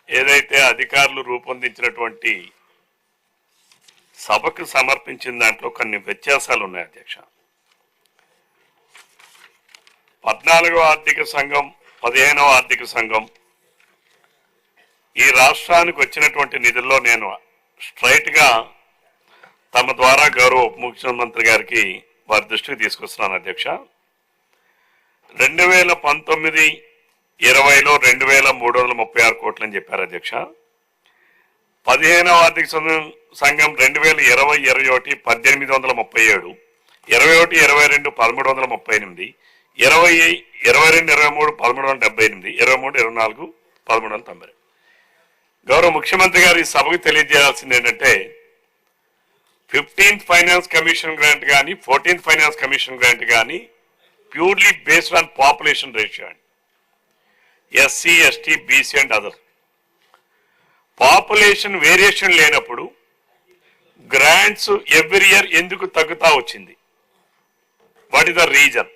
ఏదైతే అధికారులు రూపొందించినటువంటి సభకు సమర్పించిన దాంట్లో కొన్ని వ్యత్యాసాలు ఉన్నాయి అధ్యక్ష. 14వ ఆర్థిక సంఘం 15వ ఆర్థిక సంఘం ఈ రాష్ట్రానికి వచ్చినటువంటి నిధుల్లో నేను స్ట్రైట్ గా తమ ద్వారా గౌరవ ఉప ముఖ్యమంత్రి గారికి వారి దృష్టికి తీసుకొస్తున్నాను అధ్యక్ష. 2019-20లో 2336 కోట్లు అని చెప్పారు అధ్యక్ష. 15వ ఆర్థిక సంఘం 2020-21 1837, 21-22 1338, 20-22-23 1378, 23-24 1392. గౌరవ ముఖ్యమంత్రి గారు ఈ సభకు తెలియజేయాల్సింది ఏంటంటే 15th ఫైనాన్స్ కమిషన్ గ్రాంట్ కానీ 14th ఫైనాన్స్ కమిషన్ గ్రాంట్ కానీ purely based on population ratio అండి. SC, ST, BC and other population variation లేనప్పుడు గ్రాంట్స్ ఎవ్రీ ఇయర్ ఎందుకు తగ్గుతా వచ్చింది? What is the reason?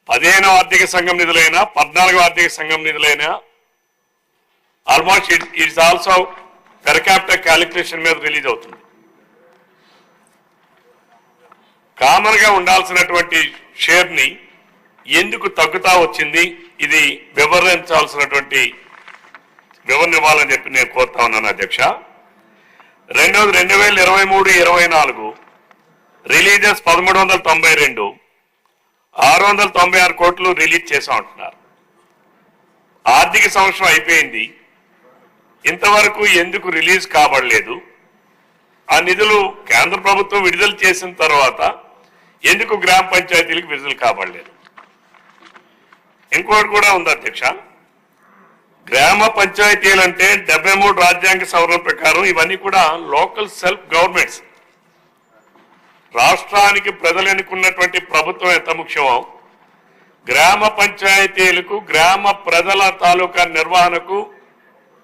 15వ ఆర్థిక సంఘం నిధులైనా 14వ ఆర్థిక సంఘం నిధులైనా almost it's also per capital calculation మీద రిలీజ్ అవుతుంది. కామన్ గా ఉండాల్సినటువంటి షేర్ ని ఎందుకు తగ్గుతా వచ్చింది? ఇది వివరించాల్సినటువంటి వివరణ ఇవ్వాలని చెప్పి నేను కోరుతా ఉన్నాను అధ్యక్ష. రెండవది 2023-24 రిలీజెస్ 1392, 696 కోట్లు రిలీజ్ చేసా ఉంటున్నారు. ఆర్థిక సంవత్సరం అయిపోయింది, ఇంతవరకు ఎందుకు రిలీజ్ కాబడలేదు? ఆ నిధులు కేంద్ర ప్రభుత్వం విడుదల చేసిన తర్వాత ఎందుకు గ్రామ పంచాయతీలకు విడుదల కాబడలేదు? ఇంకోటి కూడా ఉంది అధ్యక్ష. గ్రామ పంచాయతీలు అంటే 73 రాజ్యాంగ సవరణ ప్రకారం ఇవన్నీ కూడా లోకల్ సెల్ఫ్ గవర్నమెంట్స్. రాష్ట్రానికి ప్రజలు ఎన్నుకున్నటువంటి ప్రభుత్వం ఎంత ముఖ్యమో గ్రామ పంచాయతీలకు, గ్రామ ప్రజల తాలూకా నిర్వహణకు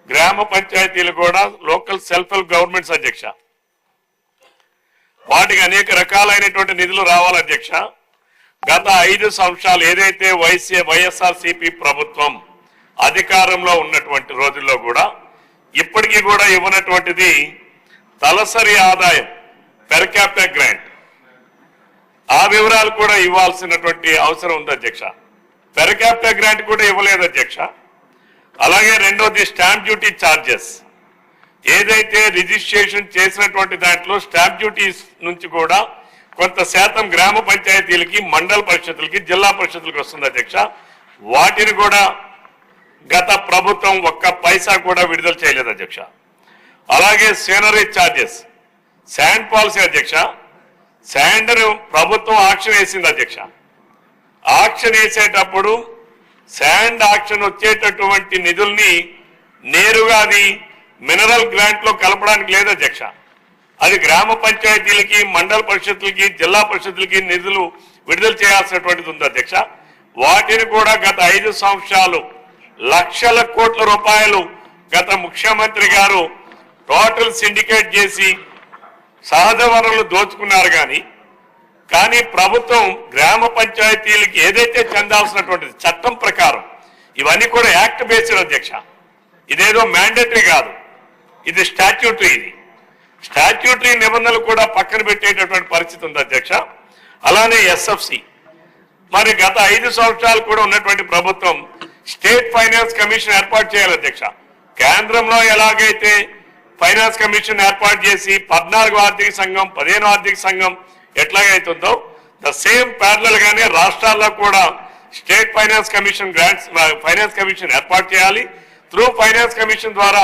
గ్రామ పంచాయతీలు కూడా లోకల్ సెల్ఫ్ హెల్ప్ గవర్నమెంట్స్ అధ్యక్ష. వాటికి అనేక రకాలైనటువంటి నిధులు రావాలి అధ్యక్ష. గత 5 సంవత్సరాలు ఏదైతే వైఎస్ఆర్సీపీ ప్రభుత్వం అధికారంలో ఉన్నటువంటి రోజుల్లో కూడా ఇప్పటికీ కూడా ఇవ్వనటువంటిది తలసరి ఆదాయం, పెర్ క్యాపిటల్ గ్రాంట్. ఆ వివరాలు కూడా ఇవ్వాల్సినటువంటి అవసరం ఉంది అధ్యక్ష. పెర్ క్యాపిటల్ గ్రాంట్ కూడా ఇవ్వలేదు అధ్యక్ష. అలాగే రెండోది స్టాంప్ డ్యూటీ ఛార్జెస్. ఏదైతే రిజిస్ట్రేషన్ చేసినటువంటి దాంట్లో స్టాంప్ డ్యూటీస్ నుంచి కూడా కొంత శాతం గ్రామ పంచాయతీలకి, మండల పరిషత్తులకి, జిల్లా పరిషత్తులకి వస్తుంది అధ్యక్ష. వాటిని కూడా గత ప్రభుత్వం ఒక్క పైసా కూడా విడుదల చేయలేదు అధ్యక్ష. అలాగే సీనరేజ్ ఛార్జెస్, శాండ్ పాలసీ అధ్యక్ష. శాండ్ ప్రభుత్వం ఆక్షన్ వేసింది అధ్యక్ష. ఆక్షన్ వేసేటప్పుడు శాండ్ ఆక్షన్ వచ్చేటటువంటి నిధుల్ని నేరుగా అది మినరల్ గ్రాంట్ లో కలపడానికి లేదు అధ్యక్ష. అది గ్రామ పంచాయతీలకి, మండల పరిషత్తులకి, జిల్లా పరిషత్తులకి నిధులు విడుదల చేయాల్సినటువంటిది ఉంది అధ్యక్ష. వాటిని కూడా గత 5 సంవత్సరాలు లక్షల కోట్ల రూపాయలు గత ముఖ్యమంత్రి గారు టోటల్ సిండికేట్ చేసి సహజ వనరులు దోచుకున్నారు. కానీ ప్రభుత్వం గ్రామ పంచాయతీలకి ఏదైతే చెందాల్సినటువంటిది చట్టం ప్రకారం ఇవన్నీ కూడా యాక్ట్ బేస్డ్ అధ్యక్ష. ఇదేదో మ్యాండేటరీ కాదు, ఇది స్టాట్యూటరీ. ఇది స్టాట్యూటరీ నిబంధనలు కూడా పక్కన పెట్టేటటువంటి పరిస్థితి ఉంది అధ్యక్ష. అలానే ఎస్ఎఫ్సి మరి గత 5 సంవత్సరాలు కూడా ఉన్నటువంటి ప్రభుత్వం స్టేట్ ఫైనాన్స్ కమిషన్ ఏర్పాటు చేయాలి అధ్యక్ష. కేంద్రంలో ఎలాగైతే ఫైనాన్స్ కమిషన్ ఏర్పాటు చేసి 14వ ఆర్థిక సంఘం 15వ ఆర్థిక సంఘం ఎట్లాగైతుందో ద సేమ్ ప్యారలల్ గానే రాష్ట్రాల్లో కూడా state finance commission finance commission ఏర్పాటు చేయాలి. త్రూ ఫైనాన్స్ కమిషన్ ద్వారా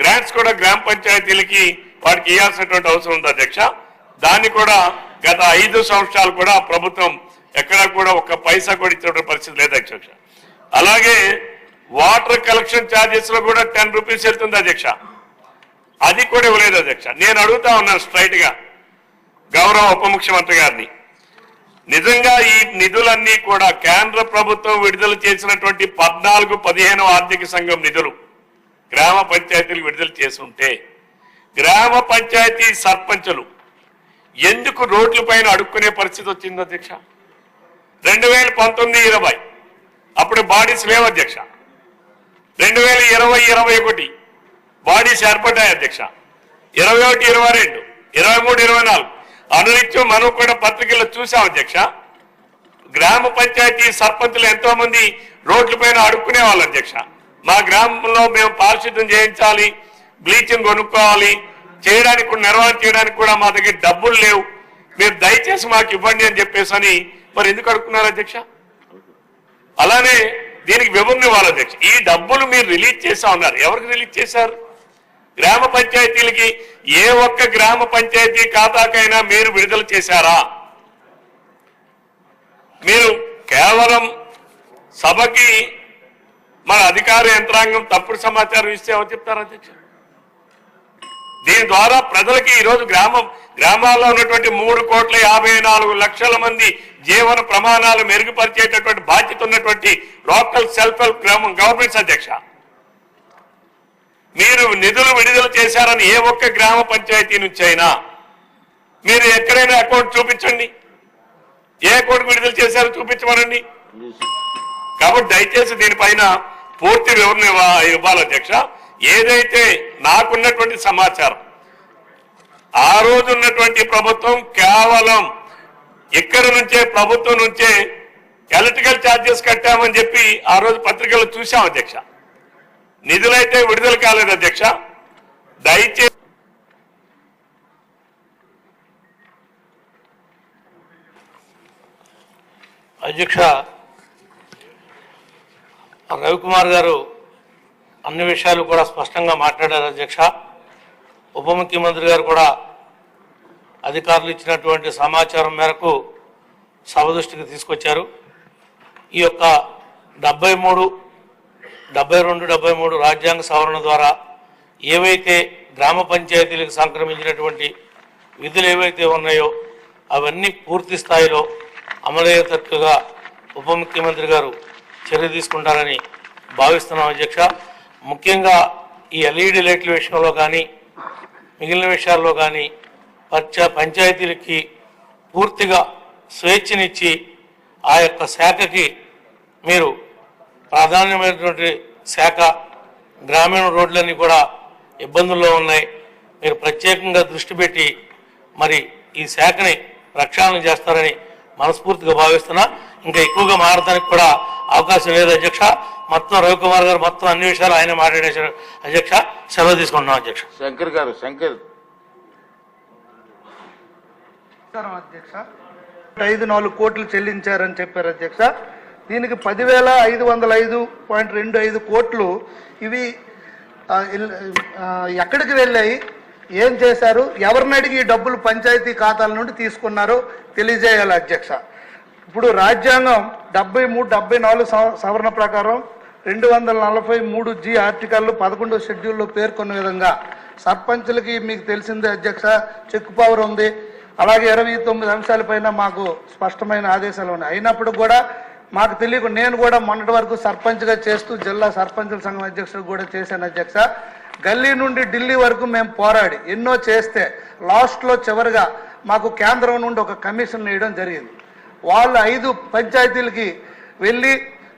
గ్రాంట్స్ కూడా గ్రామ పంచాయతీలకి వాటికి ఇవ్వాల్సినటువంటి అవసరం ఉంది అధ్యక్ష. దాన్ని కూడా గత 5 సంవత్సరాలు కూడా ప్రభుత్వం ఎక్కడా కూడా ఒక్క పైసా కూడా ఇచ్చేటువంటి పరిస్థితి లేదు అధ్యక్ష. అలాగే వాటర్ కలెక్షన్ ఛార్జెస్ లో కూడా 10 రూపీస్ వెళ్తుంది అధ్యక్ష. అది కూడా ఇవ్వలేదు అధ్యక్ష. నేను అడుగుతా ఉన్నాను స్ట్రైట్ గా గౌరవ ఉప ముఖ్యమంత్రి గారిని, నిజంగా ఈ నిధులన్నీ కూడా కేంద్ర ప్రభుత్వం విడుదల చేసినటువంటి 14-15వ ఆర్థిక సంఘం నిధులు గ్రామ పంచాయతీలు విడుదల చేసి ఉంటే గ్రామ పంచాయతీ సర్పంచులు ఎందుకు రోడ్ల పైన అడుక్కునే పరిస్థితి వచ్చింది అధ్యక్ష? 2019-20 అప్పుడు బాడీస్ లేవు అధ్యక్ష. 2020-21 బాడీస్ ఏర్పడ్డాయి అధ్యక్ష. 21-22, 23-24 అనునిత్యం మనం కూడా పత్రికల్లో చూసాం అధ్యక్ష. గ్రామ పంచాయతీ సర్పంచులు ఎంతో మంది రోడ్ల పైన అడుక్కునే వాళ్ళు అధ్యక్ష. మా గ్రామంలో మేము పారిశుద్ధ్యం చేయించాలి, బ్లీచింగ్ కొనుక్కోవాలి, చేయడానికి నిర్వహణ చేయడానికి కూడా మా దగ్గర డబ్బులు లేవు, మీరు దయచేసి మాకు ఇవ్వండి అని చెప్పేసి అని మరి ఎందుకు అడుక్కున్నారు అధ్యక్ష? అలానే దీనికి వివరణ ఇవ్వాలి అధ్యక్ష. ఈ డబ్బులు మీరు రిలీజ్ చేసా ఉన్నారు, ఎవరికి రిలీజ్ చేశారు? గ్రామ పంచాయతీలకి ఏ ఒక్క గ్రామ పంచాయతీ ఖాతాకైనా మీరు విడుదల చేశారా? మీరు కేవలం సభకి మన అధికార యంత్రాంగం తప్పుడు సమాచారం ఇస్తే ఎవరు చెప్తారు అధ్యక్ష? దీని ద్వారా ప్రజలకి ఈరోజు గ్రామాల్లో ఉన్నటువంటి 3,54,00,000 మంది జీవన ప్రమాణాలు మెరుగుపరిచేటటువంటి బాధ్యత ఉన్నటువంటి లోకల్ సెల్ఫ్ హెల్ప్ గవర్నమెంట్స్ అధ్యక్ష. మీరు నిధులు విడుదల చేశారని ఏ ఒక్క గ్రామ పంచాయతీ నుంచి అయినా మీరు ఎక్కడైనా అకౌంట్ చూపించండి, ఏ అకౌంట్ విడుదల చేశారో చూపించమనండి. కాబట్టి దయచేసి దీనిపైన పూర్తి వివరణ ఇవ్వాలి అధ్యక్ష. ఏదైతే నాకున్నటువంటి సమాచారం, ఆ రోజు ఉన్నటువంటి ప్రభుత్వం కేవలం ఇక్కడి నుంచే ప్రభుత్వం నుంచే ఎలక్ట్రికల్ ఛార్జెస్ కట్టామని చెప్పి ఆ రోజు పత్రికల్లో చూశాం అధ్యక్ష. నిధులైతే విడుదల కాలేదు అధ్యక్ష. దయచేసి అధ్యక్ష, రవికుమార్ గారు అన్ని విషయాలు కూడా స్పష్టంగా మాట్లాడారు అధ్యక్ష. ఉప ముఖ్యమంత్రి గారు కూడా అధికారులు ఇచ్చినటువంటి సమాచారం మేరకు సభ దృష్టికి తీసుకొచ్చారు. ఈ యొక్క 73, 72, 73 రాజ్యాంగ సవరణ ద్వారా ఏవైతే గ్రామ పంచాయతీలకు సంక్రమించినటువంటి విధులు ఏవైతే ఉన్నాయో అవన్నీ పూర్తి స్థాయిలో అమలయ్యేటట్టుగా ఉప ముఖ్యమంత్రి గారు చర్య తీసుకుంటారని భావిస్తున్నాం అధ్యక్ష. ముఖ్యంగా ఈ ఎల్ఈడి లైట్ల విషయంలో కానీ మిగిలిన విషయాల్లో కానీ పంచాయతీలకి పూర్తిగా స్వేచ్ఛనిచ్చి ఆ యొక్క శాఖకి మీరు ప్రాధాన్యమైనటువంటి శాఖ, గ్రామీణ రోడ్లన్నీ కూడా ఇబ్బందుల్లో ఉన్నాయి, మీరు ప్రత్యేకంగా దృష్టి పెట్టి మరి ఈ శాఖని ప్రక్షాళన చేస్తారని మనస్ఫూర్తిగా భావిస్తున్నా. ఇంకా ఎక్కువగా మారడానికి కూడా అవకాశం లేదు అధ్యక్ష. మొత్తం రవికుమార్ గారు మొత్తం అన్ని విషయాలు ఆయన మాట్లాడేశారు అధ్యక్ష. సెలవు తీసుకుంటున్నాం అధ్యక్ష. శంకర్ గారు, శంకర్ అధ్యక్ష 5-4 కోట్లు చెల్లించారని చెప్పారు అధ్యక్ష. దీనికి 10,505.25 కోట్లు ఇవి ఎక్కడికి వెళ్ళాయి, ఏం చేశారు, ఎవరిని అడిగి ఈ డబ్బులు పంచాయతీ ఖాతాల నుండి తీసుకున్నారో తెలియజేయాలి అధ్యక్ష. ఇప్పుడు రాజ్యాంగం 73-74 సవరణ ప్రకారం 243G ఆర్టికల్ 11వ షెడ్యూల్లో పేర్కొన్న విధంగా సర్పంచులకి మీకు తెలిసిందే అధ్యక్ష చెక్ పవర్ ఉంది. అలాగే 29 అంశాలపైన మాకు స్పష్టమైన ఆదేశాలు ఉన్నాయి. అయినప్పుడు కూడా మాకు తెలియకుండా నేను కూడా మొన్నటి వరకు సర్పంచ్గా చేస్తూ జిల్లా సర్పంచుల సంఘం అధ్యక్షుడు కూడా చేశాను అధ్యక్ష. గల్లీ నుండి ఢిల్లీ వరకు మేము పోరాడి ఎన్నో చేస్తే లాస్ట్లో చివరిగా మాకు కేంద్రం నుండి ఒక కమిషన్ వేయడం జరిగింది. వాళ్ళు 5 పంచాయతీలకి వెళ్ళి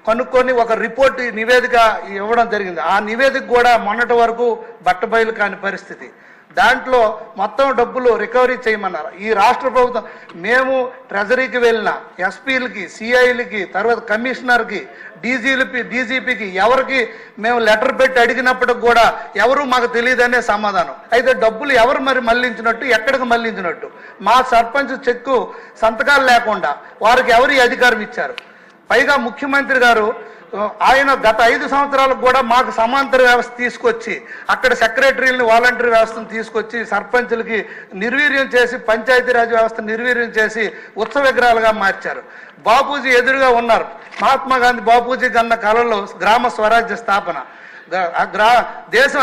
కనుక్కొని ఒక రిపోర్ట్ నివేదిక ఇవ్వడం జరిగింది. ఆ నివేదిక కూడా మొన్నటి వరకు బట్టబయలు కాని పరిస్థితి. దాంట్లో మొత్తం డబ్బులు రికవరీ చేయమన్నారు. ఈ రాష్ట్ర ప్రభుత్వం మేము ట్రెజరీకి వెళ్ళిన ఎస్పీలకి, సిఐలకి, తర్వాత కమిషనర్కి, డీజీపీకి ఎవరికి మేము లెటర్ పెట్టి అడిగినప్పటికి కూడా ఎవరు మాకు తెలియదనే సమాధానం. అయితే డబ్బులు ఎవరు మరి మళ్లించినట్టు, ఎక్కడికి మళ్లించినట్టు, మా సర్పంచ్ చెక్కు సంతకాలు లేకుండా వారికి ఎవరు ఈ అధికారం ఇచ్చారు? పైగా ముఖ్యమంత్రి గారు ఆయన గత 5 సంవత్సరాలకు కూడా మాకు సమాంతర వ్యవస్థ తీసుకొచ్చి అక్కడ సెక్రటరీలని, వాలంటరీ వ్యవస్థను తీసుకొచ్చి సర్పంచులకి నిర్వీర్యం చేసి పంచాయతీరాజ్ వ్యవస్థ నిర్వీర్యం చేసి ఉత్సవ విగ్రహాలుగా మార్చారు. బాపూజీ ఎదురుగా ఉన్నారు. మహాత్మా గాంధీ బాపూజీ కన్న కళలో గ్రామ స్వరాజ్య స్థాపన, దేశం